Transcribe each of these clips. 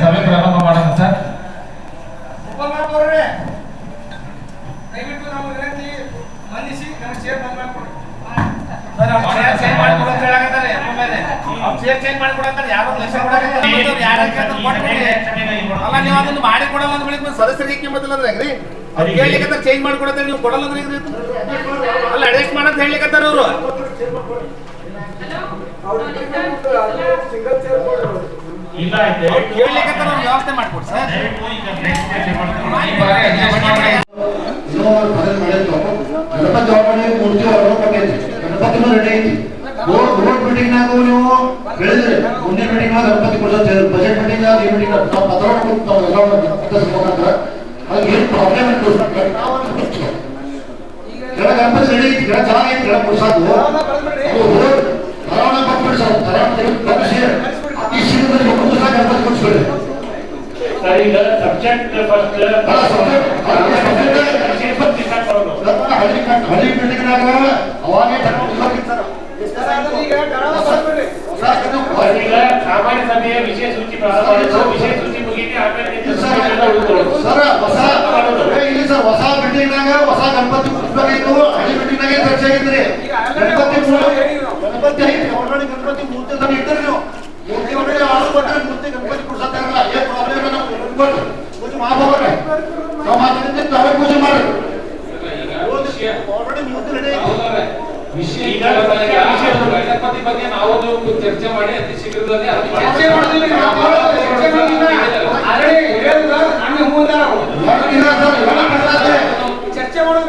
ಸಭೆ ಪ್ರಾರಂಭ ಮಾಡೋಣ ಸರ್. ದಯವಿಟ್ಟು ನಾವು ವಿನಂತಿ ಮನ್ನಿಸಿ ನನ್ನ ಚೇರ್ ಬಂದ್ ಮಾಡ್ಕೊಡಿ. ಚೇಂಜ್ ಮಾಡ್ಕೊಡಂತ ಹೇಳಕತ್ತಾರೆ ಚೇರ್ ಚೇಂಜ್ ಮಾಡ್ಕೊಡಂತಾರೆ ಯಾರು ಲಕ್ಷ ಕೊಡಕತ್ತಾರೆ ಅಲ್ಲ ನೀವು ಅದನ್ನು ಮಾಡಿ ಕೊಡಲ್ಲ ಅಂದ ಬಳಿಕ ಸದಸ್ಯರಿಗೆ ಕಿಮ್ಮತ್ತಿಲ್ಲ ಅಂದ್ರೆ ಹೆಂಗ್ರಿ ಹೇಳ್ಲಿಕ್ಕೆ ಚೇಂಜ್ ಮಾಡ್ಕೊಡತ್ತಾರೆ ನೀವು ಕೊಡಲ್ಲ ಅಂದ್ರೆ ಹೆಂಗ್ರಿ ಅಲ್ಲ ಅಡ್ಜಸ್ಟ್ ಮಾಡಂತ ಹೇಳ್ಲಿಕ್ಕತ್ತಾರ ಅವರು ಹೇಳ್ಲಿಕ್ಕತ್ತಾರ ಅವ್ರು ವ್ಯವಸ್ಥೆ ಮಾಡ್ಕೊಡಿ ಸರ್. ಗಣಪತಿ ಜವಾಬ್ದಾರಿ ಮೂರ್ತಿ ಗಣಪತಿ ರೆಡಿ ಐತಿ ರೋಡ್ ಮೀಟಿಂಗ್ ನಾವು ನೀವು ಹೇಳಿದ್ರಿ ಮುಂದಿನ ಮೀಟಿಂಗ್ ಗಣಪತಿ ಕೊಡ್ಸೋದು ಬಜೆಟ್ ಮೀಟಿಂಗ್ ಈ ಮೀಟಿಂಗ್ ನಾವು ಪತ್ರ ಅದು ಏನು ಪ್ರಾಬ್ಲಮ್ ಗಣಪತಿ ರೆಡಿ ಐತಿ ಗಿಡ ಚೆನ್ನಾಗೈತಿ ಗಿಡ ಕೊಡ್ಸೋದು ತರಾವಣ ಕೊಟ್ಬಿಡ್ಸೋದು ತರಾವಣ ಕಳಿಸಿ ಅತಿ ಶೀಘ್ರದಲ್ಲಿ ಗಣಪತಿ ಕೊಡ್ಸ್ಬೇಡಿ ಸರ್. ಈಗ ಸಬ್ಜೆಕ್ಟ್ ಫಸ್ಟ್ ಹಳ್ಳಿ ಬಿಲ್ಡಿಂಗ್ನಾಗ ಅವಾಗೇ ಈಗ ಸಾಮಾನ್ಯ ಸಭೆಯ ವಿಷಯ ಸೂಚಿ ಪ್ರಾರಂಭ ವಿಷಯ ಸೂಚಿ ಮುಗಿಸಿ ಆಮೇಲೆ ಸರ್ ಇಲ್ಲಿ ಸರ್ ಹೊಸ ಬಿಲ್ಡಿಂಗ್ನಾಗ ಹೊಸ ಗಣಪತಿ ಕುಡಿಸ್ಬೇಕಾಗಿತ್ತು. ಹಳ್ಳಿ ಬಿಲ್ಡಿಂಗ್ನಾಗೆ ಚರ್ಚೆ ಆಗಿದ್ರಿ ಗಣಪತಿ ಐತಿ ಆಲ್ರೆಡಿ ಗಣಪತಿ ಮೂರ್ತಿ ತಂದು ಇಟ್ಟಿರಿ ನೀವು ಮೂರ್ತಿ ಒಳಗಡೆ ಆಳು ಕೊಟ್ಟರೆ ಮೂರ್ತಿ ಗಣಪತಿ ಕುಡ್ಸಕ್ಕಾಗಲ್ಲ. ಏನ್ ಪ್ರಾಬ್ಲಮ್ ನಾವು ಪೂಜೆ ಮಾಡ್ಬೋದ್ರೆ ನಾವು ಮಾತಾಡಿದ್ರೆ ತಾವೇ ಪೂಜೆ ಮಾಡಿ ಆಲ್ರೆಡಿ ಮೂರ್ತಿ ರೆಡಿ ಗಣಪತಿ ಬಗ್ಗೆ ನಾವು ಚರ್ಚೆ ಮಾಡಿ ಅತಿ ಶೀಘ್ರದಲ್ಲಿ ಚರ್ಚೆ ಮಾಡೋದಿಲ್ಲ ಚರ್ಚೆ ಮಾಡೋದು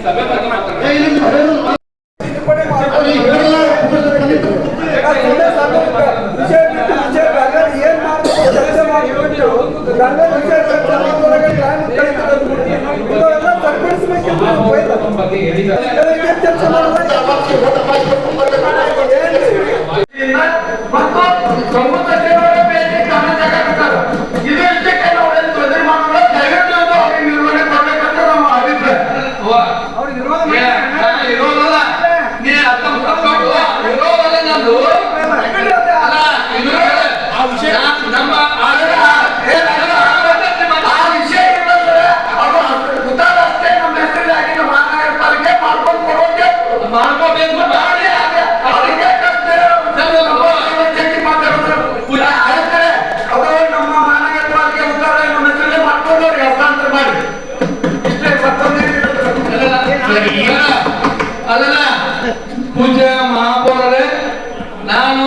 ಸಭೆ ಬಗ್ಗೆ ಮಾತಾಡೋಣ. ಅದಲ್ಲ ಪೂಜ್ಯ ಮಹಾಪೌರರೇ, ನಾನು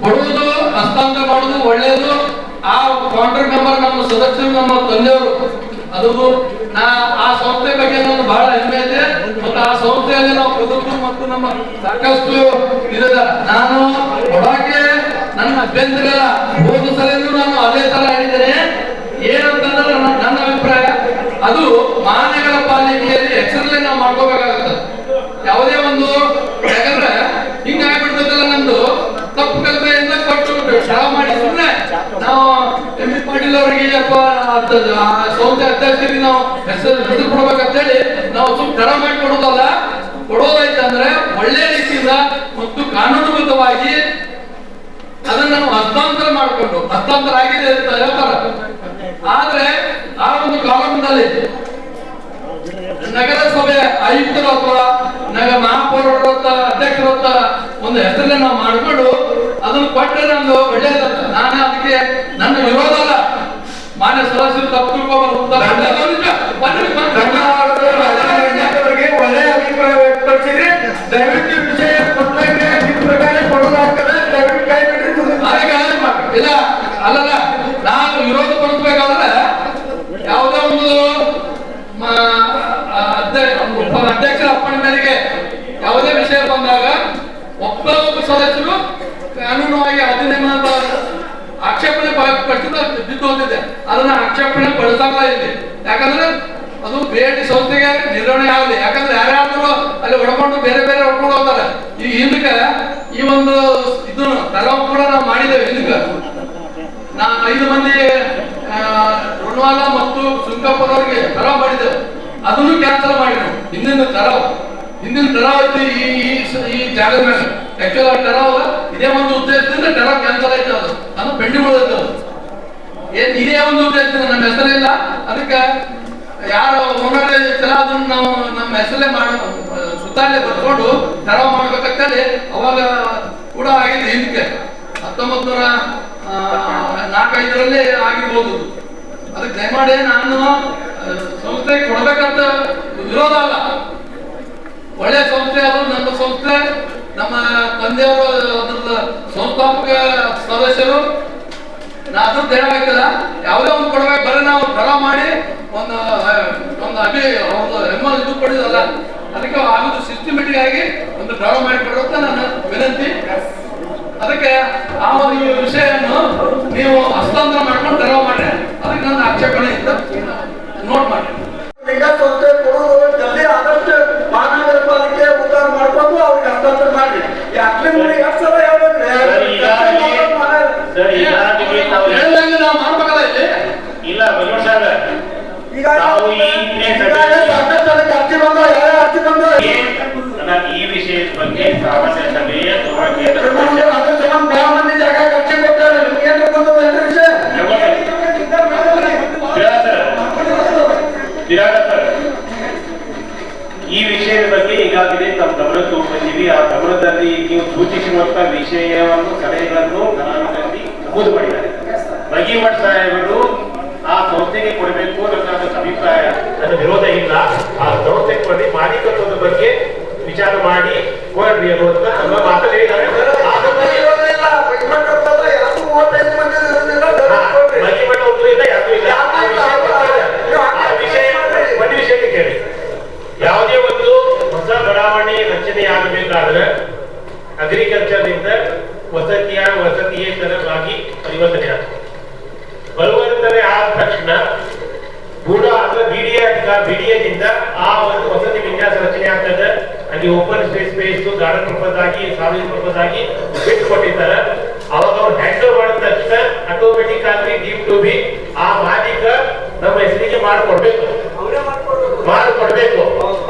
ಕೊಡುವುದು ಹಸ್ತಾಂತರ ಮಾಡುವುದು ಒಳ್ಳೆಯದು. ಆ ಕಾಂಟ್ರಾಕ್ಟ್ ಮೆಂಬರ್ ನಮ್ಮ ಸದಸ್ಯರು ನಮ್ಮ ತಂದೆಯವರು, ಅದು ಆ ಸಂಸ್ಥೆ ಬಗ್ಗೆ ನನಗೆ ಬಹಳ ಹೆಮ್ಮೆ ಇದೆ. ಮತ್ತು ಆ ಸಂಸ್ಥೆಯಲ್ಲಿ ನಾವು ಬದುಕು ಮತ್ತು ನಮ್ಮ ಸಾಕಷ್ಟು ಇದೆ. ನಾನು ಕೊಡೋಕೆ ನನ್ನ ಅಭ್ಯಂತರ ಇಲ್ಲ. ಹೋದ ಸಲನೂ ನಾನು ಅದೇ ತರ ಹೇಳಿದ್ದೇನೆ. ಏನಂತಂದ್ರೆ ನನ್ನ ಅಭಿಪ್ರಾಯ ಅದು ಮಹಾನಗರ ಪಾಲಿಕೆಯಲ್ಲಿ ಎಕ್ಸರ್ಲೆ ನಾವು ಮಾಡ್ಕೋಬೇಕಾಗುತ್ತೆ. ಯಾವುದೇ ಒಂದು ಯಾಕಂದ್ರೆ ಹಿಂಗ ಆಗ್ಬಿಡ್ತದಲ್ಲ, ನಮ್ದು ತಪ್ಪು ಕಲ್ಪನೆಯಿಂದ ಕೊಟ್ಟು ಕ್ಷಮ ಮಾಡಿ ಸುಮ್ಮನೆ ನಾವು ಎಂ ಪಿ ಪಾಟೀಲ್ ಅವರಿಗೆ ಸಂಸ್ಥೆ ಅಧ್ಯಕ್ಷರಿಗೆ ನಾವು ಹೆಸರು ಕೊಡ್ಬೇಕಂತೇಳಿ ನಾವು ಸುಮ್ಮನೆ ಕ್ಷಮ ಮಾಡಿ ಕೊಡೋದಲ್ಲ. ಕೊಡೋದಾಯ್ತಂದ್ರೆ ಒಳ್ಳೆ ರೀತಿಯಿಂದ ಮತ್ತು ಕಾನೂನುಬದ್ಧವಾಗಿ ಅದನ್ನ ನಾವು ಹಸ್ತಾಂತರ ಮಾಡಿಕೊಂಡು ಹಸ್ತಾಂತರ ಆಗಿದೆ ಅಂತ ಹೇಳ್ತಾರೆ. ಆದ್ರೆ ಆ ಒಂದು ಕಾಲಂನಲ್ಲಿ ನಗರಸಭೆ ಆಯುಕ್ತರು ಅಥವಾ ಮಹಾಪೌರರು ಅಧ್ಯಕ್ಷರು ಅಂತ ಒಂದು ಹೆಸರನ್ನ ನಾವು ಮಾಡಿಕೊಂಡು ಅದನ್ನು ಕೊಟ್ಟರೆ ನಮ್ದು ಒಳ್ಳೆಯದಲ್ಲ. ನಾನು ಅದಕ್ಕೆ ನನ್ನ ವಿರೋಧ ಅಲ್ಲ. ಮಾನ್ಯ ಸದಸ್ಯರು ತಪ್ಪು ತಿಳ್ಕೊಬಾರ್ದು. ಒಳ್ಳೆಯ ಅಭಿಪ್ರಾಯ ವ್ಯಕ್ತಪಡಿಸಿದ್ರೆ ದಯವಿಟ್ಟು ವಿಷಯ ಪ್ರಕಾರ ಕೊಡಲಾಗ್ತದೆ. ದಯವಿಟ್ಟು ಕೈ ಬಿಟ್ಟು ಇಲ್ಲ ಅಲ್ಲಲ್ಲ, ನಾವು ವಿರೋಧ ಪಡಿಸ್ಬೇಕಾದ್ರೆ ಯಾವುದೇ ಒಂದು ಅಧ್ಯಕ್ಷರ ಅಪ್ಪಣೆ ಮೇರೆಗೆ ಯಾವುದೇ ವಿಷಯ ಬಂದಾಗ ಒಬ್ಬ ಸದಸ್ಯರು ಕಾನೂನುವಾಗಿ ಅಧಿನಿಯಮದ ಆಕ್ಷೇಪಣೆ ಪಡಿಸಿದ ಬಿದ್ದು ಹೋಗಿದೆ. ಅದನ್ನ ಆಕ್ಷೇಪಣೆ ಪಡಿಸಲ್ಲ ಇಲ್ಲಿ. ಯಾಕಂದ್ರೆ ಅದು ಬೇಟಿ ಸಂಸ್ಥೆಗೆ ನಿರ್ವಹಣೆ ಆಗಲಿ. ಯಾಕಂದ್ರೆ ಯಾರ್ಯಾರು ಅಲ್ಲಿ ಹೊಡ್ಕೊಂಡು ಬೇರೆ ಬೇರೆ ಹೊಡ್ಕೊಂಡು ಹೋಗ್ತಾರೆ. ಈ ಹಿಂದಕ್ಕೆ ಈ ಒಂದು ಇದನ್ನು ತರವ ಕೂಡ ನಾವು ಮಾಡಿದ್ದೇವೆ. ಹಿಂದಕ್ಕೆ 5 ಮಂದಿ ಋಣವಾಲ ಮತ್ತು ಸುಂಕಪ್ಪದವರಿಗೆ ತರವ ಮಾಡಿದ್ದೇವೆ. ಅದನ್ನು ಕ್ಯಾನ್ಸಲ್ ಮಾಡಿದ್ರು. ಹಿಂದಿನ ತರವ ಐತಿ ಈ ಜಾಗದ ಮೇಲೆ ಆಕ್ಚುಲ್ ಟರಾವ್ ಇದೇ ಒಂದು ಉದ್ದೇಶದಿಂದ ಟೆರ ಕ್ಯಾನ್ಸಲ್ ಆಯ್ತು, ಅದು ಪೆಂಡಿಂಗ್ ಉಳಿದೈತೆ. ಏನ್ ಇದೇ ಒಂದು ಉದ್ದೇಶದಿಂದ ನಮ್ಮ ಹೆಸರಿಲ್ಲ, ಅದಕ್ಕೆ ಯಾರು ಓನರ್ ಇರ್ತಾರ ಅದನ್ನ ನಾವು ನಮ್ಮ ಹೆಸರಲ್ಲೇ ಸುತ್ತಾಲೆ ಬರ್ಕೊಂಡು ಟೆರ ಮಾಡ್ಬೇಕಂತೇಳಿ ಅವಾಗ ಕೂಡ ಆಗಿದೆ. ಹಿಂದಕ್ಕೆ 1904-5ರಲ್ಲಿ ಆಗಿರ್ಬೋದು. ಅದಕ್ಕೆ ದಯಮಾಡಿ ನಾನು ಸಂಸ್ಥೆಗೆ ಕೊಡ್ಬೇಕಂತ ವಿರೋಧ ಅಲ್ಲ, ಒಳ್ಳೆ ಸಂಸ್ಥೆ ಅದು. ನಮ್ಮ ಸಂಸ್ಥೆ, ನಮ್ಮ ತಂದೆಯವರು ಅದ್ರದ್ದು ಸಂಸ್ಥಾಪಕ ಸದಸ್ಯರು. ಅದ್ರದ್ದು ಹೇಳಬೇಕಲ್ಲ, ಯಾವುದೇ ಒಂದು ಕೊಡ್ಬೇಕು, ಬರೀ ನಾವು ಡ್ರಾ ಮಾಡಿ ಒಂದು ಅವ್ರದ್ದು ಎಮ್ಮಲ್ ಇದು ಕೊಡಿದಲ್ಲ, ಅದಕ್ಕೆ ಆಗೋದು ಸಿಸ್ಟಮೆಟಿಕ್ ಆಗಿ ಒಂದು ಡ್ರಾ ಮಾಡಿ ಕೊಡುವಂತ ನನ್ನ ವಿನಂತಿ. ಅದಕ್ಕೆ ಆ ಒಂದು ವಿಷಯವನ್ನು ನೀವು ಹಸ್ತಾಂತರ ಮಾಡ್ಕೊಂಡು ಡ್ರಾ ಮಾಡಿ, ಅದಕ್ಕೆ ನನ್ನ ಆಕ್ಷೇಪಣೆ ಇತ್ತು, ನೋಟ್ ಮಾಡಿ. ಸಂಸ್ಥೆ ಕೊಡೋದು ಜಲ್ದಿ ಆದಷ್ಟು ಮಹಾನಗರ ಪಾಲಿಕೆ ಉದ್ಧಾರ ಮಾಡ್ಕೊಂಡು ಅವ್ರಿಗೆ ಹಸ್ತಾಂತರ ಮಾಡಿ. ಯಾಕೆ ಎಷ್ಟು ಸಲ ಹೇಳ್ಬೇಕ್ರಿ? ಹೇಳ್ದಂಗೆ ನಾವು ಮಾಡ್ಬೇಕಲ್ಲ ಇಲ್ಲಿ. ಇಲ್ಲ ಬಲೂರ್ ಸಾಹೇಬ್ರೆ, ಈಗ ನಾವು ಈ ಸಾಕಷ್ಟು ಅರ್ಜಿ ಬಂದು ಯಾವ ಅರ್ಜಿ ಬಂದು ಈ ವಿಷಯದ ಬಗ್ಗೆ ಸಾಮಾನ್ಯ ಸಭೆಯ ಬಹಳ ಮಂದಿ ಜಾಗ ಖರ್ಚು ಕೊಡ್ತಾರೆ. ನಿಮ್ಗೆ ಏನು ಬಂದದ ವಿಷಯ? ಈ ವಿಷಯದ ಬಗ್ಗೆ ಈಗಾಗಲೇ ತಮ್ಮ ಗಮನಕ್ಕೆ ತಗೊಂಡಿದ್ದೀವಿ. ಆ ಗಮನದಲ್ಲಿ ನೀವು ಸೂಚಿಸಿರುವಂತಹ ವಿಷಯವನ್ನು ಸಲಹೆಗಳನ್ನು ಕಲಾವಿದರಲ್ಲಿ ನಮೂದು ಮಾಡಿದ್ದಾರೆ. ಬಗೀಮಠ್ ಸಾಹೇಬರು ಆ ಸಂಸ್ಥೆಗೆ ಕೊಡಬೇಕು ನನ್ನ ಅಭಿಪ್ರಾಯ, ನನ್ನ ವಿರೋಧ ಇಲ್ಲ. ಆ ಸಂಸ್ಥೆಗೆ ಕೊಡಿ, ಮಾಲೀಕತ್ವದ ಬಗ್ಗೆ ವಿಚಾರ ಮಾಡಿ ಕೊಡ್ರಿ ಅನ್ನುವಂತ ನಮ್ಮ ಮಾತಲ್ಲಿ ಹೇಳಿದ್ದಾರೆ. ಬಗೀಮಠ ಒಬ್ರು ಇಲ್ಲ, ಯಾರು ಇಲ್ಲ. ಒಂದು ವಿಷಯಕ್ಕೆ ಕೇಳಿ, ಯಾವುದೇ ಒಂದು ಹೊಸ ಬಡಾವಣೆ ರಚನೆಯಾಗಬೇಕಾದ್ರೆ ಅಗ್ರಿಕಲ್ಚರ್ನಿಂದ ವಸತಿಯೇತರವಾಗಿ ಪರಿವರ್ತನೆ ಆಗ್ತದೆ. ಪರಿವರ್ತನೆ ಆದ ತಕ್ಷಣ ಕೂಡ ಅಥವಾ ಬಿಡಿಎದಿಂದ ಆ ಒಂದು ವಸತಿ ವಿನ್ಯಾಸ ರಚನೆ ಆಗ್ತದೆ. ಅಲ್ಲಿ ಓಪನ್ ಸ್ಪೇಸ್ ಗಾರ್ಡನ್ ಪರ್ಪಸ್ ಆಗಿ, ಸಾರ್ವಜನಿಕ ಪರ್ಪಸ್ ಆಗಿ ಬಿಟ್ಟು ಕೊಟ್ಟಿರ್ತಾರೆ. ಅವಾಗ ಅವ್ರು ಹ್ಯಾಂಡ್ ಓವರ್ ಮಾಡಿದ ತಕ್ಷಣ ಆಟೋಮೆಟಿಕ್ ಆಗಿ ಡೀಪ್ ಟು ಬಿ ಆ ಮಾಲೀಕ ನಮ್ಮ ಹೆಸರಿಗೆ ಮಾಡಿಕೊಡ್ಬೇಕು.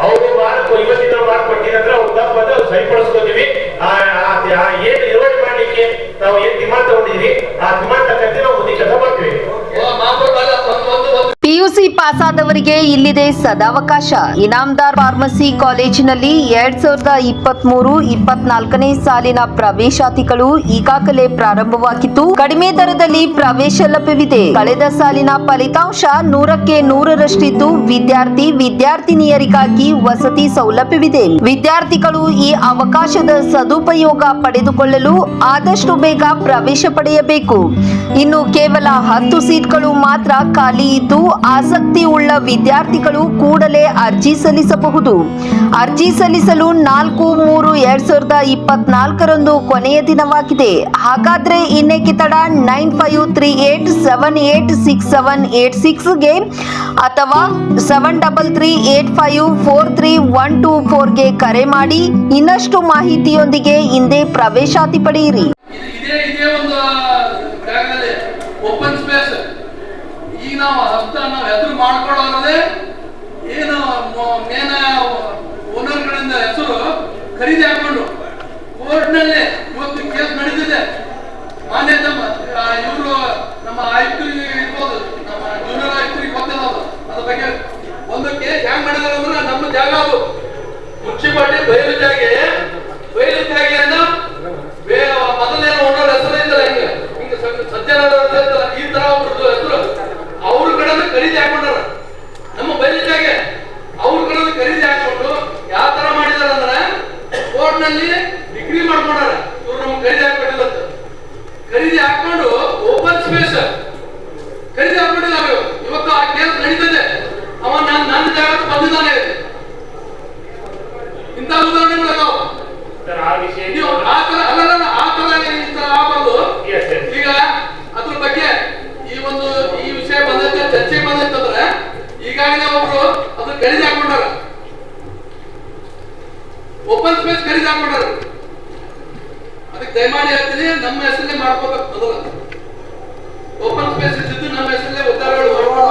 ಅವರು ಇವತ್ತಿನ ಮಾಡಿಕೊಟ್ಟಿದ್ರೆ ಅವ್ರು ತಪ್ಪದ ಸರಿಪಡಿಸ್ಕೋತೀವಿ. ಏನ್ ನಿರ್ವಹಣೆ ಮಾಡ್ಲಿಕ್ಕೆ ನಾವು ಏನ್ ಡಿಮಾಂಡ್ ತಗೊಂಡಿದ್ವಿ ಆ ಡಿಮಾಂಡ್ ತಕ್ಕಂತೆ ನಾವು ಮುಂದೆ ಕೆಲಸ ಮಾಡ್ತೀವಿ. ಪಿಯುಸಿ ಪಾಸಾದವರಿಗೆ ಇಲ್ಲಿದೆ ಸದಾವಕಾಶ. ಇನಾಮದಾರ್ ಫಾರ್ಮಸಿ ಕಾಲೇಜಿನಲ್ಲಿ 2023-24ನೇ ಸಾಲಿನ ಪ್ರವೇಶಾತಿಗಳು ಈಗಾಗಲೇ ಪ್ರಾರಂಭವಾಗಿದ್ದು, ಕಡಿಮೆ ದರದಲ್ಲಿ ಪ್ರವೇಶ ಲಭ್ಯವಿದೆ. ಕಳೆದ ಸಾಲಿನ ಫಲಿತಾಂಶ 100ಕ್ಕೆ 100ರಷ್ಟಿದ್ದು, ವಿದ್ಯಾರ್ಥಿನಿಯರಿಗಾಗಿ ವಸತಿ ಸೌಲಭ್ಯವಿದೆ. ವಿದ್ಯಾರ್ಥಿಗಳು ಈ ಅವಕಾಶದ ಸದುಪಯೋಗ ಪಡೆದುಕೊಳ್ಳಲು ಆದಷ್ಟು ಬೇಗ ಪ್ರವೇಶ ಪಡೆಯಬೇಕು. ಇನ್ನು ಕೇವಲ 10 ಸೀಟ್ಗಳು ಮಾತ್ರ ಖಾಲಿ ಇದ್ದು, ಆಸಕ್ತಿ ಉಳ್ಳ ವಿದ್ಯಾರ್ಥಿಗಳು ಕೂಡಲೇ ಅರ್ಜಿ ಸಲ್ಲಿಸಬಹುದು. ಅರ್ಜಿ ಸಲ್ಲಿಸಲು 4/3/2024ರಂದು ಕೊನೆಯ ದಿನವಾಗಿದೆ. ಹಾಗಾದ್ರೆ ಇನ್ನೇಕೆ ತಡ? 9538786786ಗೆ ಅಥವಾ 7338543124ಗೆ ಕರೆ ಮಾಡಿ ಇನ್ನಷ್ಟು ಮಾಹಿತಿಯೊಂದಿಗೆ ಹಿಂದೆ ಪ್ರವೇಶಾತಿ ಪಡೆಯಿರಿ. ಇದೇ ಒಂದು ಜಾಗದಲ್ಲಿ ಓಪನ್ ಸ್ಪೇಸ್ ಈಗ ನಾವು ಹೆಸರು ಮಾಡ್ಕೊಳ್ಳೋದೇ ಏನು ಮೇನ ಓನರ್ಗಳಿಂದ ಹೆಸರು ಖರೀದಿ ಹಾಕೊಂಡು ಕೋರ್ಟ್ನಲ್ಲಿ ಇವತ್ತು ಕೇಸ್ ನಡೆದಿದೆ. ಮಾನ್ಯ ಇವರು ನಮ್ಮ ಆಯುಕ್ತರಿಗೆ ಇರ್ಬೋದು, ನಮ್ಮ ಜೂನಿಯರ್ ಆಯುಕ್ತರಿಗೆ ಗೊತ್ತಿಲ್ಲ ಅದ್ರ ಬಗ್ಗೆ. ಒಂದಕ್ಕೆ ಹ್ಯಾಂಗ್ ಮಾಡಿದಾರೆ ಅಂದ್ರೆ ನಮ್ಮ ಜಾಗ ಅದು ಮುನ್ಸಿಪಾಲಿಟಿ ಬಯಲು ಜಾಗೆಯನ್ನ ಮೊದಲೇನು ಓನರ್ ಹೆಸರು ಇದ್ದಾರೆ, ಹಿಂಗೆ ಸಜ್ಜನ ಈ ತರ ಒಬ್ರದ್ದು ಹೆಸರು ಅವ್ರ ಕಡೆ ಖರೀದಿ ಹಾಕೊಂಡಾರ. ನಮ್ಮ ಬಯಲು ಜಾಗೆ ಅವ್ರ ಕಡೆ ಖರೀದಿ ಹಾಕೊಂಡು ಯಾವ ತರ ಮಾಡಿದಾರ ಅಂದ್ರೆ ಕೋರ್ಟ್ ನಲ್ಲಿ ಡಿಗ್ರಿ ಮಾಡ್ಕೊಂಡಾರ. ಇವ್ರು ನಮ್ಗೆ ಖರೀದಿ ಹಾಕೊಂಡಿಲ್ಲ, ಖರೀದಿ ಹಾಕೊಂಡು ಓಪನ್ ಸ್ಪೇಸ್ ಖರೀದಿ ಹಾಕೊಂಡಿದ್ದಾರೆ. ಇವತ್ತು ಆ ಕೇಸ್ ನಡೀತದೆ. ಅವ ನನ್ನ ಜಾಗಕ್ಕೆ ಬಂದಿದ್ದಾನೆ. ಇಂಥ ಉದಾಹರಣೆಗಳು ನಾವು ಈಗ ಅದ್ರ ಬಗ್ಗೆ ಈ ವಿಷಯ ಬಂದೈತೆ, ಚರ್ಚೆ ಬಂದೈತಂದ್ರೆ ಈಗಾಗಲೇ ಒಬ್ರು ಅದ್ರ ಖರೀದಿ ಹಾಕೊಂಡಾರ, ಓಪನ್ ಸ್ಪೇಸ್ ಖರೀದಿ ಹಾಕೊಂಡಾರ. ಅದಕ್ಕೆ ದಯಮಾಡಿ ಹೇಳ್ತೀನಿ, ನಮ್ಮ ಹೆಸರಲ್ಲೇ ಮಾಡ್ಕೋಬೇಕು. ಮೊದಲ ಓಪನ್ ಸ್ಪೇಸ್ ಇದ್ದು ನಮ್ಮ ಹೆಸರಲ್ಲೇ ಉದ್ದಾರಗಳು ಮಾಡ್ಕೊಂಡು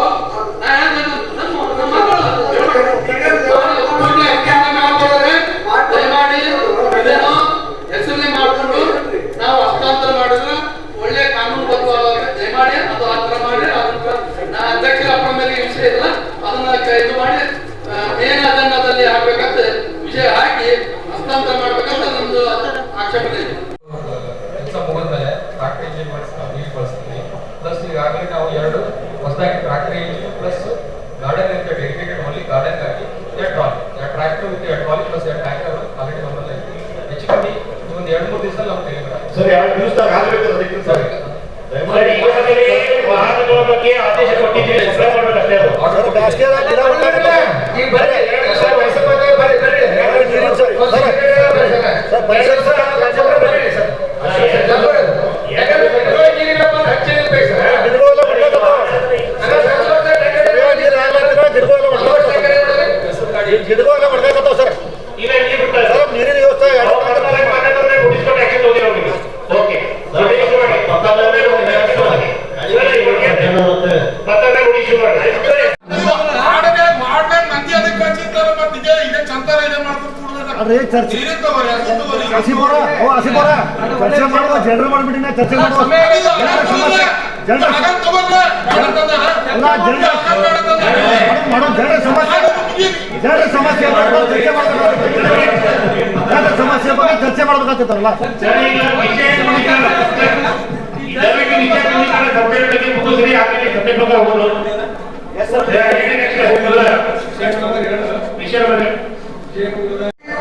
ದಯಮಾಡಿ ಇದನ್ನು ಹೆಸರಲ್ಲೇ ಮಾಡ್ಕೊಂಡು ನಾವು ಈಗಾಗಲೇ ನಾವು 2 ಹೊಸದಾಗಿ ಟ್ರಾಕ್ಟರ್ ಪ್ಲಸ್ ಗಾರ್ಡನ್ ಅಂತ ಡೆಡಿಕೇಟೆಡ್ ಓನ್ಲಿ ಗಾರ್ಡನ್ ಆಗಿ tractor with trolley plus tanker already ನಮ್ಮಲ್ಲಿ ಹೆಚ್ಚು ಕಮ್ಮಿ ಒಂದು 2-3 ದಿವಸದಲ್ಲಿ ನಾವು ಡೆಲಿವರಿ ಆಗುತ್ತೆ. ಸರ್ 2 ದಿವಸದಾಗ ಆಗಬೇಕು ಅದಕ್ಕೆ ಸರ್. ಸರ್ ಈಗಾಗಲೇ ವಾಹನಗಳ ಬಗ್ಗೆ ಆದೇಶ ಕೊಟ್ಟಿದ್ದೀವಿ, ಸಪ್ಲೈ ಮಾಡಬೇಕಷ್ಟೇ ಅದು. ಸರ್ ಬ್ಯಾಸ್ಗೆದಾಗ ಗಿಡ ಹೊಡ್ದಾಕತ್ತಾವ. ಈಗ ಬರ್ರಿ 2 ದಿವಸ ವಯಸ್ಸು ಬರ್ರಿ ಸರ್ ಪರಿಸರ ಸರ್ ಯಾಕಂದ್ರೆ ಗಿಡಗಳೆಲ್ಲ ಹೊಡ್ದಾಕತ್ತಾವ. ಗಿಡಗಳೆಲ್ಲ ಹೊಡ್ದಾಕತ್ತಾವ ಸರ್. ಈಗ ನೀರು ಬಿಡ್ತಾರೆ ಸರ್ ನೀರಿನ ವ್ಯವಸ್ಥೆ ಓಕೆ ಅದೇ ಚರ್ಚೆ ಹಸಿಬೋರ ಚರ್ಚೆ ಮಾಡುವ ಜನರು ಮಾಡ್ಬಿಟ್ಟಿನ ಚರ್ಚೆ ಮಾಡುವ ಜನರ ಸಮಸ್ಯೆ ಬಗ್ಗೆ ಚರ್ಚೆ ಮಾಡ್ಬೇಕಾಗ್ತದಲ್ಲ.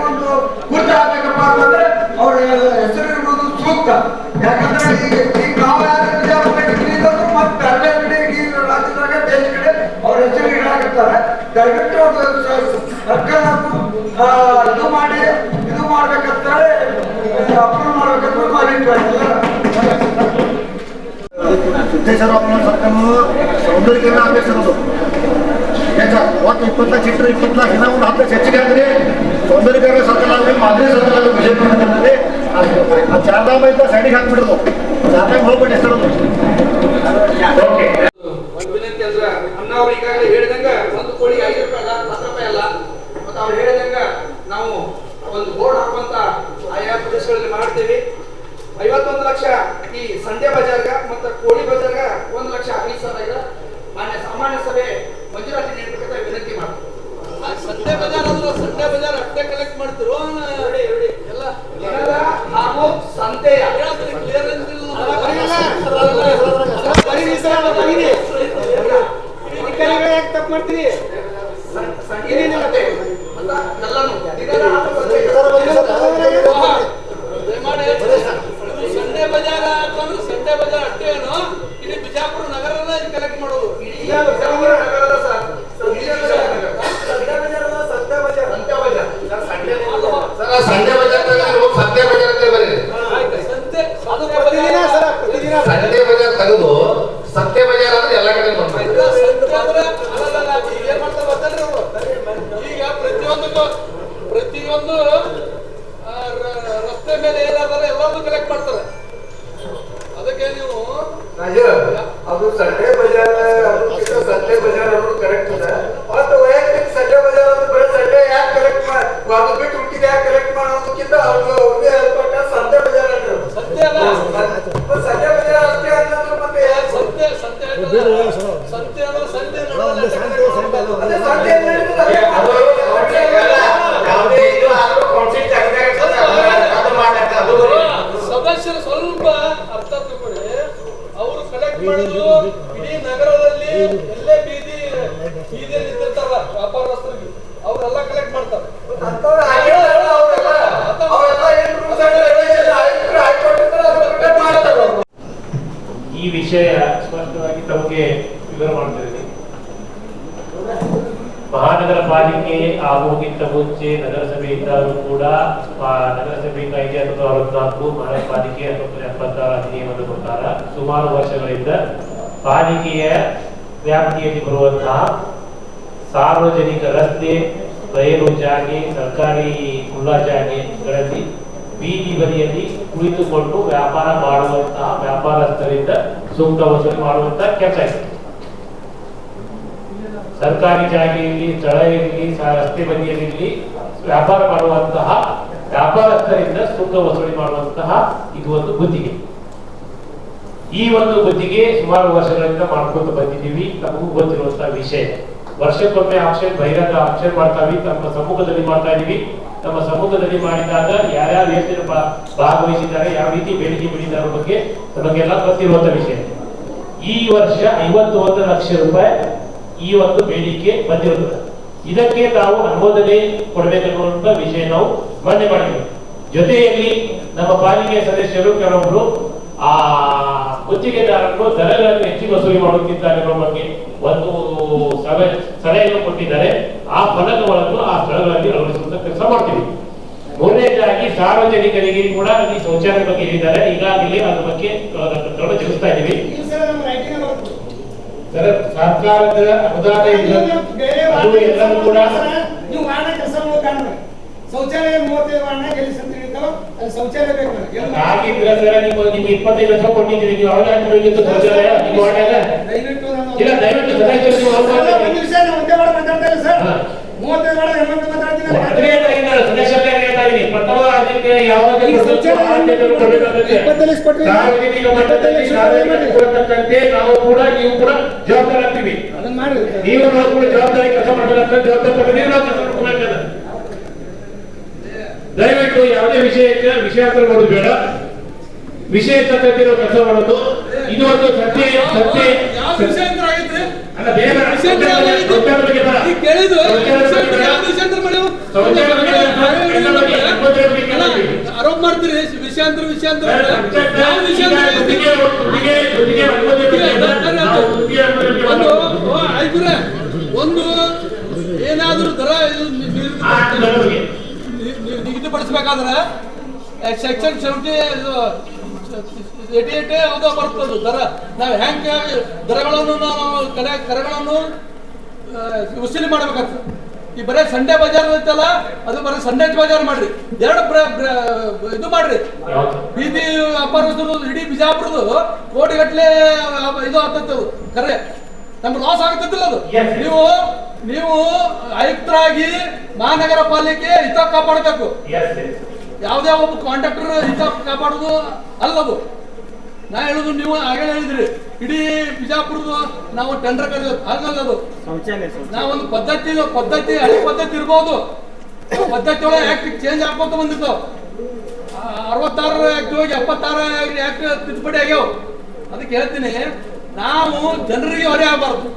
ಒಂದು ಗುರುತು ಆಗ್ಬೇಕಪ್ಪ ಅಂತಂದ್ರೆ ಅವ್ರ ಹೆಸರು ಇರುವುದು ಸೂಕ್ತ. ಯಾಕಂದ್ರೆ ಈಗ ನಾವು ಯಾರು ಮತ್ತೆ ಬೇರೆ ಬೇರೆ ಕಡೆ ಈ ರಾಜ್ಯದಾಗ ದೇಶ ಕಡೆ ಅವ್ರ ಹೆಸರು ಇಡಾಕತ್ತಾರೆ. ದಯವಿಟ್ಟು ಸರ್ಕಾರ ಇದು ಮಾಡಿ ಇದು ಮಾಡ್ಬೇಕಂತಾರೆ ಅಪ್ರೂವ್ ಮಾಡ್ಬೇಕಂತ ಸಿದ್ದೇಶ್ವರ ಸರ್ಕಾರ ಸೌಂದರ್ಯೀಕರಣ ಆಗ್ಬೇಕು ಸರ್. ಅದು ಒಟ್ಟು 20 ಚಿತ್ರ 20 ಲಕ್ಷ ಇನ್ನೂ ಒಂದು 10 ಲಕ್ಷ ಹೆಚ್ಚಿಗೆ ಆದ್ರೆ ಸೌಂದರ್ಯೀಕರಣ ಸರ್ಕಲ್ ಆಗಲಿ ಮಾದರಿ ಸರ್ಕಲ್ ಆಗಲಿ ವಿಜಯಪುರದಲ್ಲಿ ಆ ಚಾರ್ದಾಂಬ ಸೈಡಿಗೆ ಹಾಕ್ಬಿಡೋದು. ಚಾರ್ದಾಂಬ ಹೋಗ್ಬಿಟ್ಟು ಹೆಸರೋದು. ಒಂದು ವಿನಂತಿ ಅಂದ್ರೆ ಅಣ್ಣವ್ರು ಈಗಾಗಲೇ ಹೇಳಿದಂಗ ಒಂದು ಕೋಳಿಗೆ 5 ರೂಪಾಯಿ ಅಲ್ಲ 10 ರೂಪಾಯಿ ಅಲ್ಲ. ಮತ್ತು ಅವ್ರು ಹೇಳಿದಂಗ ನಾವು ಒಂದು ಬೋರ್ಡ್ ಹಾಕುವಂತ ಆಯಾ ಪ್ರದೇಶಗಳಲ್ಲಿ ಮಾಡ್ತೀವಿ. 51 ಲಕ್ಷ ಈ ಸಂಡೆ ಬಜಾರ್ಗ ಮತ್ತು ಕೋಳಿ ಬಜಾರ್ಗ 1 ಲಕ್ಷ 5 ಸಾವಿರ ಮಾನ್ಯ ಸಾಮಾನ್ಯ ಸಭೆ ಮಂಜೂರಾತಿ ನೀಡಬೇಕಂತ ವಿನಂತಿ ಮಾಡ್ತೀವಿ. ಸಂಡೆ ಬಜಾರ್ ಅಂದ್ರೆ ಸಂಡೆ ಬಜಾರ್ ಅಷ್ಟೇ ಕಲೆಕ್ಟ್ ಮಾಡ್ತಿರೋ ಎಲ್ಲ ಹಾಗೂ ಸಂತೆಯ ತಪ್ಪು ಮಾಡ್ತೀರಿ ಸಂಡೆ ಬಜಾರ್ ಅಂತಂದ್ರೆ ಸಂಡೆ ಬಜಾರ್ ಅಷ್ಟೇ ಏನು ಇಡೀ ಬಿಜಾಪುರ ನಗರದ ಕಲೆಕ್ಟ್ ಮಾಡೋದು. ಸಂಡೆ ಬಜಾರ್ ಸಂತೆ ಬಜಾರ್ ಅಂತ ಬರೀ ಸಂಡೆ ಬಜಾರ್ ತೆಗೆದು ಸತ್ಯ ಬಜಾರ್ ಅಂದ್ರೆ ಎಲ್ಲ ಕಡೆ ಈಗ ಪ್ರತಿಯೊಂದು ರಸ್ತೆ ಮೇಲೆ ಏನಾದ್ರೆ ಎಲ್ಲರೂ ಕಲೆಕ್ಟ್ ಮಾಡ್ತಾರೆ. ಅದಕ್ಕೆ ನೀವು ಅದು ಸಂಡೆ ಬಜಾರ್ ಸಂಡೆ ಬಜಾರ್ ಅನ್ನೋದು ಕರೆಕ್ಟ್ ಇದೆ. ಮತ್ತು ವೈಯಕ್ತಿಕ ಸಂಡೆ ಬಜಾರ್ ಅಂದ್ರೆ ಬರೀ ಸಂಡೆ ಯಾಕೆ ಕಲೆಕ್ಟ್ ಮಾಡಿ ಅದು ಬಿಟ್ಟು ಹುಟ್ಟಿದ ಯಾಕೆ ಕಲೆಕ್ಟ್ ಮಾಡೋದಕ್ಕಿಂತ ಅವ್ರಿಗೆ ಹೇಳ್ಕೊಟ್ಟ ಸಂತೆ ಬಜಾರ್ ಅಂದ್ರೆ ಸಂತೆ ಅಲ್ಲ ಸಂಡೆ ಬಜಾರ್ ಅಷ್ಟೇ ಅಂತಂದ್ರೆ ಮತ್ತೆ ಸಂತೆ ಸಂತೆ ಸಂತೆ ಅಂದ್ರೆ ಸಂತೆ ಅದೇ ಸಂತೆ ಸದಸ್ಯರು ಸ್ವಲ್ಪ ಅರ್ಥ ತಗೊಳ್ಳಿ. ಅವರು ಕಲೆಕ್ಟ್ ಮಾಡೋದು ಇಡೀ ನಗರದಲ್ಲಿ ಎಲ್ಲೇ ಬೀದಿಯಲ್ಲಿ ನಿಂತಿರ್ತಾರ ವ್ಯಾಪಾರಸ್ಥರಿಗೆ ಅವರೆಲ್ಲ ಕಲೆಕ್ಟ್ ಮಾಡ್ತಾರೆ. ಈ ವಿಷಯ ಸ್ಪಷ್ಟವಾಗಿ ತಮಗೆ ವಿವರ ಮಾಡ್ತಿದ್ದೀನಿ. ಮಹಾನಗರ ಪಾಲಿಕೆ ಆಗುವುದಕ್ಕಿಂತ ಮುಂಚೆ ನಗರಸಭೆ ಇದ್ದರೂ ಕೂಡ ನಗರಸಭೆ ಕಾಯ್ದೆ 1964 ಮಹಾನಗರ ಪಾಲಿಕೆ 1976 ಅಧಿನಿಯಮದ ಪ್ರಕಾರ ಸುಮಾರು ವರ್ಷಗಳಿಂದ ಪಾಲಿಕೆಯ ವ್ಯಾಪ್ತಿಯಲ್ಲಿ ಬರುವಂತಹ ಸಾರ್ವಜನಿಕ ರಸ್ತೆ, ಬಯಲು ಜಾಗೆ, ಸರ್ಕಾರಿ ಖುಲ್ಲಾ ಜಾಗೆಗಳಲ್ಲಿ ಬೀದಿ ಬದಿಯಲ್ಲಿ ಕುಳಿತುಕೊಂಡು ವ್ಯಾಪಾರ ಮಾಡುವಂತಹ ವ್ಯಾಪಾರಸ್ಥರಿಂದ ಸೂಕ್ತ ವಸೂಲಿ ಮಾಡುವಂತಹ ಕೆಲಸ ಇದೆ. ಸರ್ಕಾರಿ ಜಾಗೆಯಲ್ಲಿ, ಸ್ಥಳ ಇರಲಿ, ರಸ್ತೆ ಬದಿಯಲ್ಲಿ ವ್ಯಾಪಾರ ಮಾಡುವಂತಹ ವ್ಯಾಪಾರಸ್ಥರಿಂದ ಸೂಕ್ತ ವಸೂಲಿ ಮಾಡುವಂತಹ ಇದು ಒಂದು ಗುತ್ತಿಗೆ. ಈ ಒಂದು ಗುತ್ತಿಗೆ ಸುಮಾರು ವರ್ಷಗಳಿಂದ ಮಾಡ್ಕೊಂಡು ಬಂದಿದ್ದೀವಿ. ನಮಗೂ ಗೊತ್ತಿರುವಂತಹ ವಿಷಯ. ವರ್ಷಕ್ಕೊಮ್ಮೆ ಆಕ್ಷನ್, ಬಹಿರಂಗ ಆಕ್ಷನ್ ಮಾಡ್ತಾವಿ. ನಮ್ಮ ಸಮ್ಮುಖದಲ್ಲಿ ಮಾಡ್ತಾ ಇದೀವಿ. ನಮ್ಮ ಸಮ್ಮುಖದಲ್ಲಿ ಮಾಡಿದಾಗ ಯಾರ್ಯಾರು ಎಷ್ಟು ಭಾಗವಹಿಸಿದ್ದಾರೆ, ಯಾವ ರೀತಿ ಬೇಡಿಕೆ ಬಿಡಿದಾರ ಬಗ್ಗೆ ನಮಗೆಲ್ಲ ಗೊತ್ತಿರುವಂತ ವಿಷಯ. ಈ ವರ್ಷ 51 ಲಕ್ಷ ರೂಪಾಯಿ ಈ ಒಂದು ಬೇಡಿಕೆ ಬಂದಿರುತ್ತದೆ. ಇದಕ್ಕೆ ತಾವು ಅನುಮೋದನೆ ಕೊಡಬೇಕನ್ನುವಂತ ವಿಷಯ ನಾವು ಮಾನ್ಯ ಮಾಡಿದ್ವಿ. ಜೊತೆಯಲ್ಲಿ ನಮ್ಮ ಪಾಲಿಕೆ ಸದಸ್ಯರು ಕೆಲವೊಬ್ರು ಆ ಗುತ್ತಿಗೆದಾರರು ದರಗಳನ್ನು ಹೆಚ್ಚಿಗೆ ವಸೂಲಿ ಮಾಡುತ್ತಿದ್ದಾರೆ ಅನ್ನೋ ಬಗ್ಗೆ ಒಂದು ಸಲಹೆಯನ್ನು ಕೊಟ್ಟಿದ್ದಾರೆ. ಆ ಫಲಕಗಳನ್ನು ಆ ಸ್ಥಳಗಳಲ್ಲಿ ಅಳವಡಿಸುವಂತ ಕೆಲಸ ಮಾಡ್ತೀವಿ. ಮೂರನೇದಾಗಿ ಸಾರ್ವಜನಿಕರಿಗೆ ಕೂಡ ಈ ಶೌಚಾಲಯ ಬಗ್ಗೆ ಹೇಳಿದ್ದಾರೆ. ಈಗಾಗಲೇ ಅದ್ರ ಬಗ್ಗೆ ಗಮನ ಜರುಗಿಸ್ತಾ ಇದ್ದೀವಿ. ಸರ್, ಸರ್ಕಾರದ ಅನುದಾನ ಅದು ಎಲ್ಲರೂ ಕೂಡ ನೀವು ವಾರ್ಡ್ ಕೆಲಸ ಶೌಚಾಲಯ 35 ವಾರ್ಡ್ ಎಲ್ಲಿ ಸಂತ ಹಿಡಿತಾವ ಅಲ್ಲಿ ಶೌಚಾಲಯ ಬೇಕು ಆಗಿದ್ರೆ ಸರ್ ನಿಮ್ಗೆ 25 ಲಕ್ಷ ಕೊಟ್ಟಿದ್ದೀವಿ. ನೀವು ಯಾವಾಗ ಹಾಕಿರೋದು ಶೌಚಾಲಯ ನಿಮ್ಮ ವಾರ್ಡ್ನಾಗ? ದಯವಿಟ್ಟು ಇಲ್ಲ, ದಯವಿಟ್ಟು ಸದಸ್ಯರು ನೀವು ಒಂದು ನಿಮಿಷ ನಾವು ಒಂದೇ ವಾರ್ಡ್ ಮಾತಾಡ್ತಾ ಇಲ್ಲ ಸರ್. 35 ವಾರ್ಡ್ ಹೆಮ್ಮತ್ತು ಮಾತಾಡ್ತೀನಿ. ಸದಸ್ಯರೇ ಹೇಳ್ತಾ ಇದ್ದೀನಿ. ಪ್ರಥಮ ಅದಕ್ಕೆ ಯಾವಾಗ ಸಾರ್ವಜನಿಕ ಮಟ್ಟದಲ್ಲಿ ಕೊಡತಕ್ಕಂತೆ ನಾವು ಕೂಡ ನೀವು ಕೂಡ ಜವಾಬ್ದಾರಿ ಆಗ್ತೀವಿ. ಅದನ್ನ ಮಾಡಿ ನೀವು ನಾವು ಕೂಡ ಜವಾಬ್ದಾರಿ ಕೆಲಸ ಮಾಡಬೇಕಂತ ಜವಾಬ್ದಾರಿ ಕೊಟ್ಟಿದ್ದೀವಿ. ನಾವು ಕೆಲಸ ಮಾಡ್ಕೊಬೇಕದ. ದಯವಿಟ್ಟು ಯಾವುದೇ ವಿಷಯಾಂತರ ಮಾಡೋದು ಬೇಡ. ವಿಷಯ ತಕ್ಕಂತೆ ನಾವು ಕೆಲಸ ಮಾಡೋದು. ಇದು ಒಂದು ಸತ್ಯ ಅಲ್ಲ, ಬೇರೆ ಆರೋಪ ಮಾಡ್ತೀರಿ ವಿಷಯಾಂತರ ಒಂದು ಏನಾದ್ರೂ ದರ ನಿಗದಿಪಡಿಸಬೇಕಾದ್ರೆ ಸೆಕ್ಷನ್ 88 ಅದು ಬರ್ತದೆ ದರ. ನಾವು ಹೆಂಗ ದರಗಳನ್ನು ನಾವು ಕರೆಗಳನ್ನು ವಸೂಲಿ ಮಾಡ್ಬೇಕಾಗ್ತದೆ. ಈ ಬರೀ ಸಂಡೇ ಬಜಾರ್ ಐತಲ್ಲ, ಅದು ಬರೀ ಸಂಡೇ ಬಜಾರ್ ಮಾಡ್ರಿ. ಎರಡು ಇದು ಮಾಡ್ರಿ. ಬೀದಿ ವ್ಯಾಪಾರಸ್ಥರು ಇಡೀ ಬಿಜಾಪುರದು ಕೋಟಿಗಟ್ಟಲೆ ಇದು ಆಗ್ತದೆ. ಕರೆ ನಮ್ಗೆ ಲಾಸ್ ಆಗ್ತದಿಲ್ಲ ಅದು. ನೀವು ಆಯುಕ್ತರಾಗಿ ಮಹಾನಗರ ಪಾಲಿಕೆ ಹಿತ ಕಾಪಾಡಬೇಕು. ಯಾವುದೇ ಒಬ್ಬ ಕಾಂಟ್ರಾಕ್ಟರ್ ಹಿತ ಕಾಪಾಡುದು ಅಲ್ಲದು. ನಾ ಹೇಳುದು, ನೀವು ಆಗಲೇ ಹೇಳಿದ್ರಿ ಇಡೀ ಬಿಜಾಪುರದ ನಾವು ಟೆಂಡರ್ ಕರೆಯೋದು ಆಗಲ್ಲದು. ನಾವೊಂದು ಪದ್ಧತಿ ಹಳೆ ಪದ್ಧತಿ ಇರ್ಬೋದು. ಪದ್ಧತಿ ಒಳಗೆ ಆಕ್ಟ್ ಚೇಂಜ್ ಹಾಕೋತ ಬಂದಿತ್ತು. 66 ಆಕ್ಟ್ ಹೋಗಿ 76 ಆಕ್ಟ್ ತಿದ್ದುಪಡಿ ಆಗ್ಯಾವ. ಅದಕ್ಕೆ ಹೇಳ್ತೀನಿ, ನಾವು ಜನರಿಗೆ ಹೊರೆ ಆಗಬಾರ್ದು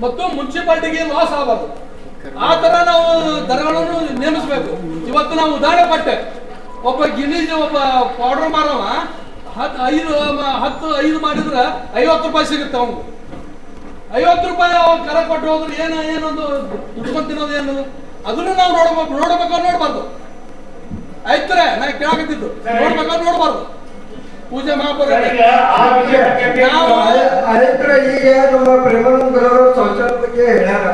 ಮತ್ತು ಮುನ್ಸಿಪಾಲಿಟಿಗೆ ಲಾಸ್ ಆಗಬಾರ್ದು. ಆ ತರ ನಾವು ದರಗಳನ್ನು ನೇಮಿಸಬೇಕು. ಇವತ್ತು ನಾವು ಉದಾಹರಣೆ ಕೊಟ್ಟೆ, ಒಬ್ಬ ಒಬ್ಬ ಪೌಡರ್ ಮಾರವ 10 ಮಾಡಿದ್ರೆ 50 ರೂಪಾಯಿ ಸಿಗುತ್ತೆ. ಅವ್ನು 50 ರೂಪಾಯಿ ಕರ ಕೊಟ್ಟು ಹೋದ್ರೆ ಏನೊಂದು ದುಡ್ಕೊಂಡು ತಿನ್ನೋದು ಏನದು, ಅದನ್ನು ನಾವು ನೋಡ್ಬಾರ್ದು. ಆಯ್ತಾರೆ, ನಾ ಕೇಳಾಕತ್ತಿದ್ದು ನೋಡ್ಬಾರ್ದು. ಪೂಜೆ ಮಹಾಪೌರ ಈಗ ನಮ್ಮ ಪ್ರೇಮಾನಂದ ಶೌಚಾಲಯ ಬಗ್ಗೆ ಹೇಳ್ಯಾರ.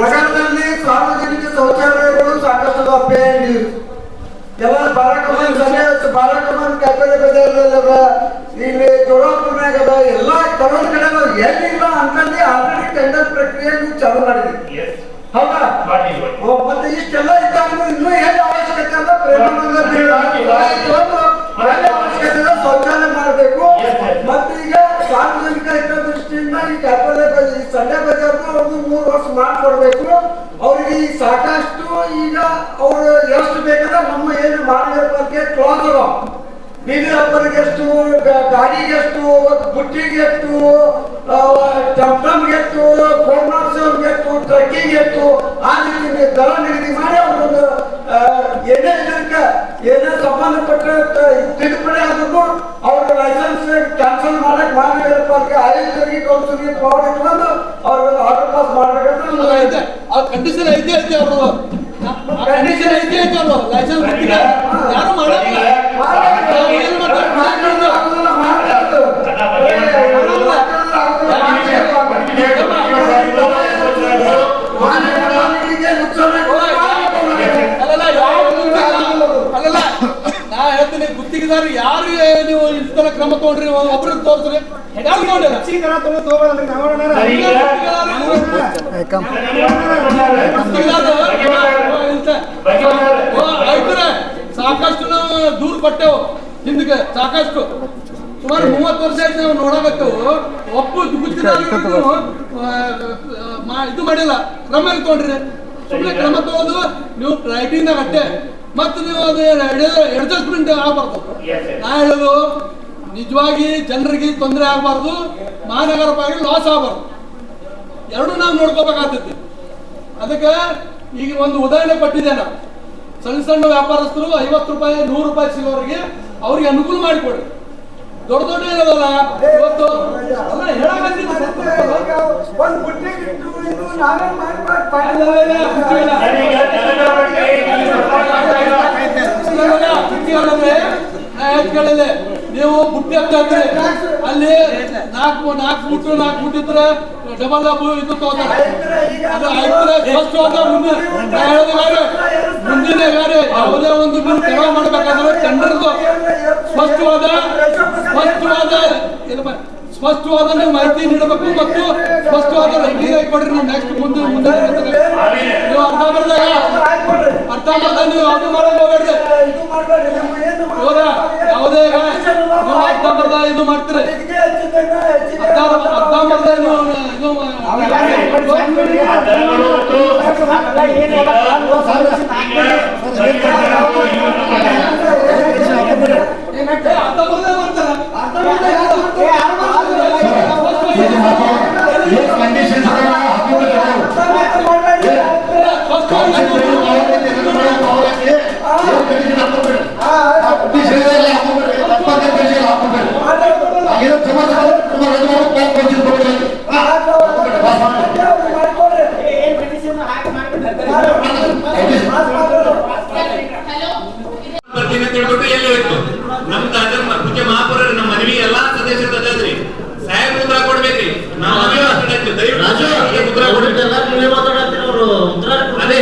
ನಗರದಲ್ಲಿ ಸಾರ್ವಜನಿಕ ಶೌಚಾಲಯಗಳು ಸಾಕಷ್ಟು ಅಪ್ಪೆ ಎಲ್ಲ ಬಾಲಕಮನ್ ಕಾಯಿಪಲ್ಲೆ ಬಜಾರ್ದಲ್ಲ, ಇಲ್ಲಿ ಜೋಳಾಪುರ್ನಾಗ ಅದ, ಎಲ್ಲ ಕೆಲವೊಂದು ಕಡೆ ಎಲ್ಲಿಲ್ಲ ಅಂತಲ್ಲಿ ಆಲ್ರೆಡಿ ಟೆಂಡರ್ ಪ್ರಕ್ರಿಯೆ ನೀವು ಚಾಲೂ ಮಾಡಿದ್ರಿ. ಹೌದಾ? ಮತ್ತೆ ಇಷ್ಟೆಲ್ಲ ಇದ್ದಾಗ ಇನ್ನೂ ಏನು ಅವಶ್ಯಕತೆ ಅಲ್ಲ, ಪ್ರೇಮಾನಂದ ಅವಶ್ಯಕತೆ ಶೌಚಾಲಯ ಮಾಡಬೇಕು. ಮತ್ತೆ ಈಗ ಸಾರ್ವಜನಿಕ ಹಿತದೃಷ್ಟಿಯಿಂದ ಈ ಕಾಯಿಪಲ್ಲೆ ಸಂಡೆ ಬಜಾರ್ನ ಒಂದು 3 ವರ್ಷ ಮಾಡಿಕೊಡ್ಬೇಕು. ಅವ್ರಿಗೆ ಸಾಕಷ್ಟು ಈಗ ಅವ್ರು ಎಷ್ಟು ಬೇಕಾದ್ರೆ ನಮ್ಮ ಏನು ಮಾಡಿದ ಬಗ್ಗೆ ಕ್ಲಾಸ್ ಅದ. ಬೀದಿ ವ್ಯಾಪಾರಿಗೆ ಎಷ್ಟು, ಗಾಡಿಗೆ ಎಷ್ಟು, ಬುಟ್ಟಿಗೆ ಎಷ್ಟು, ಟಮ್ಟಮ್ಗೆ ಎಷ್ಟು, ಫೋರ್ನಾರ್ಸ್ಗೆ ಎಷ್ಟು, ಟ್ರಕ್ಕಿಂಗ್ ಎಷ್ಟು, ಆ ರೀತಿ ದರ ನಿಗದಿ ಮಾಡಿ ಅವ್ರೊಂದು ಏನೇ ಸಂಬಂಧಪಟ್ಟ ತಿದ್ದುಪಡಿ ಆದ್ರೂ ಅವ್ರ ಲೈಸೆನ್ಸ್ ಕ್ಯಾನ್ಸಲ್ ಮಾಡಕ್ ಮಹಾನಗರ ಪಾಲಿಕೆ ಆಯುಕ್ತರಿಗೆ ಕೌನ್ಸಿಲ್ಗೆ ಪವರ್ ಇಟ್ಕೊಂಡು ಅವ್ರಿಗೆ ಆರ್ಡರ್ ಪಾಸ್ ಮಾಡ್ಬೇಕಂತ ಕಂಡೀಷನ್ ಐತೆ ಅವರು ಲೈಸೆನ್ಸ್ ಯಾರು ಮಾಡಲ್ಲ. ಅಲ್ಲಲ್ಲ, ನಾ ಹೇಳ್ತೀನಿ, ಗುತ್ತಿಗೆದಾರ ಯಾರು ನೀವು ಇಂಥರ ಕ್ರಮ ತಗೊಂಡ್ರಿ, ಒಬ್ರಿಗೆ ತೋರಿಸ್ರಿ. ಯಾರು ತಗೊಂಡಿಲ್ಲ ಸಾಕಷ್ಟು ನಾವು ದೂರ ಪಟ್ಟೆವು. ಹಿಂದಿಗೆ ಸಾಕಷ್ಟು ಸುಮಾರು 30 ವರ್ಷ ಆಯ್ತು ನಾವು ನೋಡಾಕತ್ತೇವು. ಒಬ್ಬ ಗುತ್ತಿಗೆದಾರ ಇದು ಮಾಡಿಲ್ಲ, ಕ್ರಮ ತಗೊಂಡ್ರಿ. ಸುಮ್ಮನೆ ಕ್ರಮ ತಗೋದು ನೀವು ರೈಟಿಂಗ್ನಾಗ ಅಟ್ಟೆ ಮತ್ತು ನೀವು ಅದು ಅಡ್ಜಸ್ಟ್ಮೆಂಟ್ ಆಗಬಾರ್ದು. ನಾ ಹೇಳೋದು ನಿಜವಾಗಿ ಜನರಿಗೆ ತೊಂದರೆ ಆಗಬಾರ್ದು, ಮಹಾನಗರ ಪಾಲಿಕೆ ಲಾಸ್ ಆಗಬಾರ್ದು, ಎರಡೂ ನಾವು ನೋಡ್ಕೋಬೇಕಾಗ್ತೈತಿ. ಅದಕ್ಕೆ ಈಗ ಒಂದು ಉದಾಹರಣೆ ಕೊಟ್ಟಿದ್ದೆ ನಾನು. ಸಣ್ಣ ಸಣ್ಣ ವ್ಯಾಪಾರಸ್ಥರು 50 ರೂಪಾಯಿ 100 ರೂಪಾಯಿ ಸಿಗೋರಿಗೆ ಅವ್ರಿಗೆ ಅನುಕೂಲ ಮಾಡಿಕೊಡ್ರಿ. ದೊಡ್ಡ ದೊಡ್ಡ ಏನದಲ್ಲ ಇವತ್ತು ಅಲ್ಲ ಹೇಳಾಕತ್ತೀನಿ ಒಂದು ಬುಟ್ಟಿ ಇಟ್ಟು ಇದು ನಾವೇ ಕೇಳಿದೆ ನೀವು ಬುಟ್ಟಿ ಹಾಕ್ತಾಯಿದ್ರಿ ಅಲ್ಲಿ 4 ಫುಟ್ ಇದ್ರೆ ಡಬಲ್ ಇದು ತಗೋತಾರೆ. ಅದು ಆಯ್ತು ಫಸ್ಟ್ ಮುಂದಿನ ಗಾಡಿ ಯಾವುದೇ ಒಂದು ಬಿಲ್ ತೆರವು ಮಾಡಬೇಕಾದ್ರೆ ಟೆಂಡರ್ದು ಸ್ಪಷ್ಟವಾದ ನೀವು ಮಾಹಿತಿ ನೀಡಬೇಕು ಮತ್ತು ಸ್ಪಷ್ಟವಾದ ರೈಟಿಂಗ್ ಕೊಡ್ರಿ. ನೀವು ನೆಕ್ಸ್ಟ್ ಮುಂದೆ ನೀವು ಅರ್ಥ ಮಾಡ್ದಾಗ ನೀವು ಯಾವುದು ಮಾಡಕ್ ಹೋಗ್ಬೇಡ್ರಿ. ಯಾವುದೇ ನೀವು ಅರ್ಥ ಮಾಡ್ದ ಇದು ಮಾಡ್ತೀರಿ, ಅರ್ಥ ಮಾಡ್ದ ನೀವು ಇದು ತಿಳ್ಬಿಟ್ಟು ಎಲ್ಲಿ ಹೋಯ್ತು ನಮ್ದು ಅದ್ರ ಪೂಜೆ ಮಹಾಪುರ ನಮ್ಮ ಮನವಿ ಎಲ್ಲಾ ಸದಸ್ಯರು ಅದಲ್ರಿ ಸಾಹೇಬ್ ಉತ್ತರ ಕೊಡ್ಬೇಕ್ರಿ. ನಾವು ಅದೇ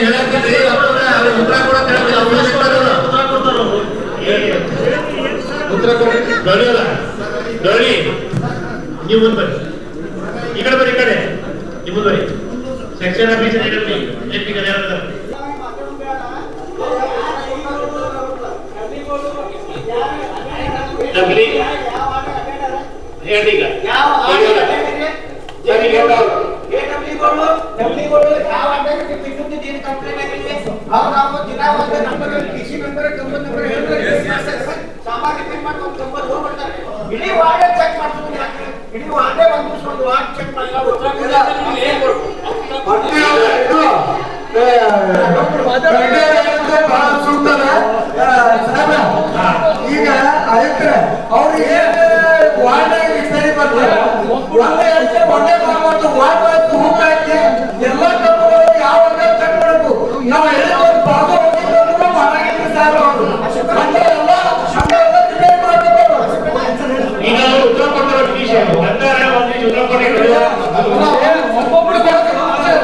ಹೇಳಕ್ರಿ ಉತ್ತರ ಕೊಡಿ. ನೀವು ಮುಂದ್ ಬರ್ರಿ, ಈ ಕಡೆ ಬರ್ರಿ, ಈ ಕಡೆ ನೀವು ಮುಂದ್ ಬರ್ರಿ. ಸೆಕ್ಷನ್ ಆಫೀಸರ್ ಡಬ್ಲಿ ಹೇಳಿ ಈಗ ಇಡೀ ವಾರ್ಡ್ ಚೆಕ್ ಮಾಡ್ತೀವಿ. ಇಡೀ ವಾರ್ಡೇ ಒಂದು ವಾರ್ಡ್ ಚೆಕ್ ಈಗ ಆಯುಕ್ತರ ಅವ್ರಿಗೆ ವಾರ್ಡ್ ಸರಿ ಬರ್ತಾರೆ. ಒಂದೇ ಮಾಡ್ಬಾರ್ದು, ವಾರ್ಡ್ ಹೂಕ್ ಹಾಕಿ ಎಲ್ಲ ಕಂಪನಿಗಳು ಯಾವ ಚೆಕ್ ಮಾಡಬೇಕು. ನಾವು ಹೇಳಿದ್ರು ಮಾಡಾಗಿದ್ರು ಸರ್ ಅವರು ಎಲ್ಲ ಡಿಪೇಂಡ್ ಮಾಡಬೇಕು. ಈಗ ಉತ್ತರ ಕೊಡ್ತಾರ ವಿಷಯ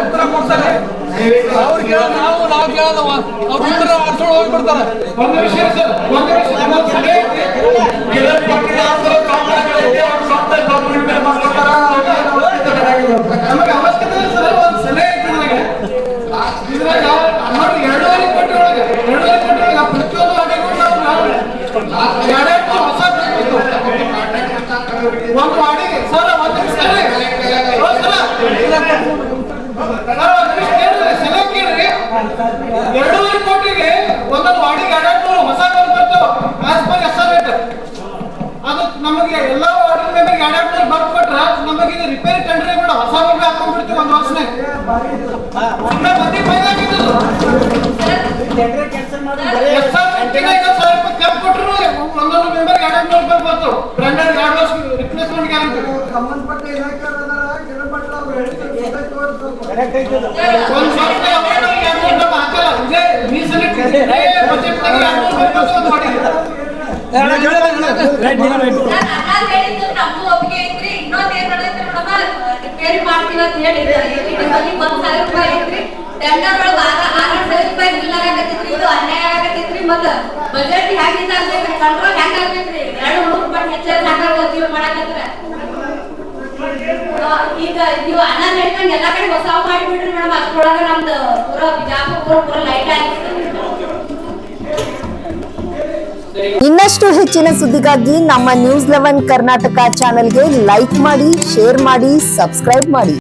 ಉತ್ತರ ಕೊಡ್ತಾರೆ. ಅವ್ರಿಗೆ ನಾವು ಕೇಳದವ ಅವ್ರ ಉತ್ತರ ಆಡ್ಸೋಳು ಹೋಗ್ಬಿಡ್ತಾರೆ. ಒಂದು ವಿಷಯ ಸರ್, ಒಂದು ವಿಷಯ ನಮಗೆ ಅವಶ್ಯಕತೆ ಇಲ್ಲ ಸರ್. ಒಂದು ಸಲಹೆ ಐತೆ ನನಗೆ. ಇದ್ರಾಗ ನೋಡಿ 2.5 ಕೋಟಿ ಒಳಗೆ ಪ್ರತಿಯೊಂದು ವಾರ್ಡಿಗೂ ನಾವು 2 ಹೊಸ ಒಂದು ವಾರ್ಡಿಗೆ ಸರ್ ಒಂದು ಸಲಹೆ ಸಲಹೆ ಕೇಳ್ರಿ. 2.5 ಕೋಟಿಗೆ ಒಂದೊಂದು ವಾರ್ಡಿಗೆ 200 ಹೊಸ ಬಂದು ಬರ್ತಾವ. ಆಸ್ ಪರ್ ಎಸ್ಟಿಮೇಟ್ ಅದು ನಮಗೆ ಎಲ್ಲ ವಾರ್ಡ್ ಮೆಂಬರ್ಗೆ 200 ಬಂದು ಕೊಟ್ರೆ ನಮಗೆ ಇದು ರಿಪೇರಿ ಟೆಂಡರ್ ಬೇಡ, ಹೊಸ ಬಂದು ಹಾಕೊಂಡ್ಬಿಡ್ತೀವಿ ಒಂದು ವರ್ಷನೇ. ಸುಮ್ಮನೆ ಮಂದಿ ಫೈದಾಗಿದ್ದು ಕೊಟ್ಟರು ಒಂದೊಂದು ಮೆಂಬರ್ಗೆ 200 ರೂಪಾಯಿ ಬರ್ತಾವ. ಬ್ರ್ಯಾಂಡೆಡ್ 2 ವರ್ಷ ರಿಪ್ಲೇಸ್ಮೆಂಟ್ ಗ್ಯಾರಂಟಿ ಸಂಬಂಧಪಟ್ಟ ಇಲಾಖೆ ಒಂದು ಸಾವಿರ ಹಾಕಲ್ಲ. ಇದೇ ಮೀಸಲಿಟ್ಟು ಬಜೆಟ್ ರಿಪೇರಿ ಮಾಡ್ತೀವಿ ಅಂತ ಹೇಳಿ 1,000 ರೂಪಾಯಿ ಐತ್ರಿ. ಟೆಂಡರ್ ಒಳಗೆ 6,000 ರೂಪಾಯಿ ಬಿಲ್ ಆಗಕತ್ತೈತ್ರಿ. ಇದು ಅನ್ಯಾಯ ಆಗಕತ್ತೈತ್ರಿ. ಮತ್ತೆ ಬಜೆಟ್ ಹೆಂಗಿಂದ ಆಗ್ಬೇಕ್ರಿ, ಕಂಟ್ರೋಲ್ ಹೆಂಗ್ ಆಗ್ಬೇಕ್ರಿ? 2-3 ರೂಪಾಯಿ ಹೆಚ್ಚಾಗಿ ಹಾಕಿ ಮಾಡಕತ್ರ ಈಗ ನೀವು ಅನ್ನ ಹೇಳ್ದಂಗೆ ಎಲ್ಲಾ ಕಡೆ ಹೊಸ ಮಾಡಿಬಿಟ್ರಿ ಮೇಡಮ್. ಅಷ್ಟ್ರೊಳಗೆ ನಮ್ದು ಪೂರ ಬಿಜಾಪುರ ಪೂರ ಲೈಟ್ ಆಗಿರ್ತದೆ. ಇನ್ನಷ್ಟು ಹೆಚ್ಚಿನ ಸುದ್ದಿಗಾಗಿ ನಮ್ಮ ನ್ಯೂಸ್ 11 ಕರ್ನಾಟಕ ಚಾನೆಲ್ಗೆ ಲೈಕ್ ಮಾಡಿ, ಶೇರ್ ಮಾಡಿ, ಸಬ್ಸ್ಕ್ರೈಬ್ ಮಾಡಿ.